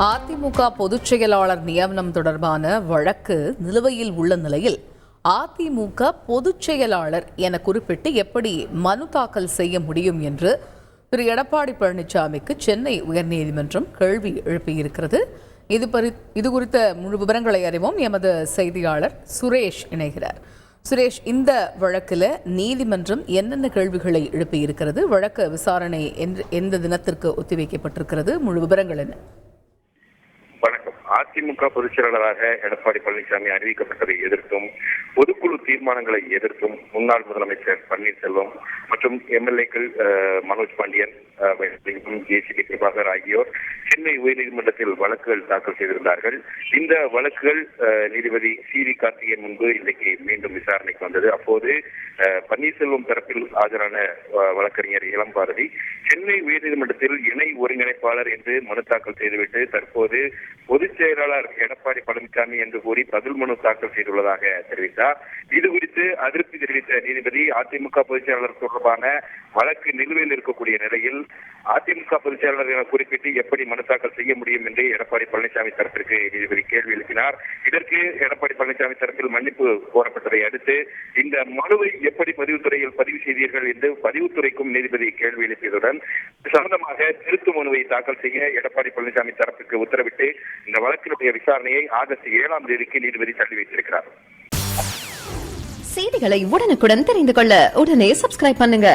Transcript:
அதிமுக பொதுச் செயலாளர் நியமனம் தொடர்பான வழக்கு நிலுவையில் உள்ள நிலையில் அதிமுக பொதுச் செயலாளர் என குறிப்பிட்டு எப்படி மனு தாக்கல் செய்ய முடியும் என்று திரு எடப்பாடி பழனிசாமிக்கு சென்னை உயர்நீதிமன்றம் கேள்வி எழுப்பியிருக்கிறது. இது குறித்த முழு விவரங்களை அறிவோம். எமது செய்தியாளர் சுரேஷ் இணைகிறார். சுரேஷ், இந்த வழக்கில் நீதிமன்றம் என்னென்ன கேள்விகளை எழுப்பியிருக்கிறது? வழக்கு விசாரணை எந்த தினத்திற்கு ஒத்திவைக்கப்பட்டிருக்கிறது? முழு விவரங்கள் என்ன? வணக்கம். அதிமுக பொதுச் செயலாளராக எடப்பாடி பழனிசாமி அறிவிக்கப்பட்டதை எதிர்த்தும் பொதுக்குழு தீர்மானங்களை எதிர்த்தும் முன்னாள் முதலமைச்சர் பன்னீர்செல்வம் மற்றும் எம்எல்ஏக்கள் மனோஜ் பாண்டியன், ஜேசிடி பிரபாகர் ஆகியோர் சென்னை உயர்நீதிமன்றத்தில் வழக்குகள் தாக்கல் செய்திருந்தார்கள். இந்த வழக்குகள் நீதிபதி சி.வி. கார்த்திகேயன் முன்பு இன்றைக்கு மீண்டும் விசாரணைக்கு வந்தது. அப்போது பன்னீர்செல்வம் தரப்பில் ஆஜரான வழக்கறிஞர் இளம்பாரதி சென்னை உயர்நீதிமன்றத்தில் இணை ஒருங்கிணைப்பாளர் என்று மனு தாக்கல் செய்துவிட்டு தற்போது பொதுச் செயலாளர் எடப்பாடி பழனிசாமி என்று கூறி பதில் மனு தாக்கல் செய்துள்ளதாக தெரிவித்தார். இது குறித்து அதிருப்தி தெரிவித்த நீதிபதி அதிமுக பொதுச் செயலாளர் தொடர்பான வழக்கு நிலுவையில் இருக்கக்கூடிய நிலையில் அதிமுக பொதுச் செயலாளர் என குறிப்பிட்டு எப்படி மனு தாக்கல் செய்ய முடியும் என்று எடப்பாடி பழனிசாமி தரப்பிற்கு நீதிபதி கேள்வி எழுப்பினார். இதற்கு எடப்பாடி பழனிசாமி தரப்பில் மன்னிப்பு கோரப்பட்டதை அடுத்து இந்த மனுவை எப்படி பதிவுத்துறையில் பதிவு செய்தீர்கள் என்று பதிவுத்துறைக்கும் நீதிபதி கேள்வி எழுப்பியதுடன் சம்பந்தமாக திருத்து மனுவை தாக்கல் செய்ய எடப்பாடி பழனிசாமி தரப்புக்கு உத்தரவிட்டு இந்த வழக்கினுடைய விசாரணையை ஆகஸ்ட் 7ஆம் தேதிக்கு நீதிபதி தள்ளி வைத்திருக்கிறார். செய்திகளை உடனுக்குடன் தெரிந்து கொள்ள உடனே சப்ஸ்கிரைப் பண்ணுங்க.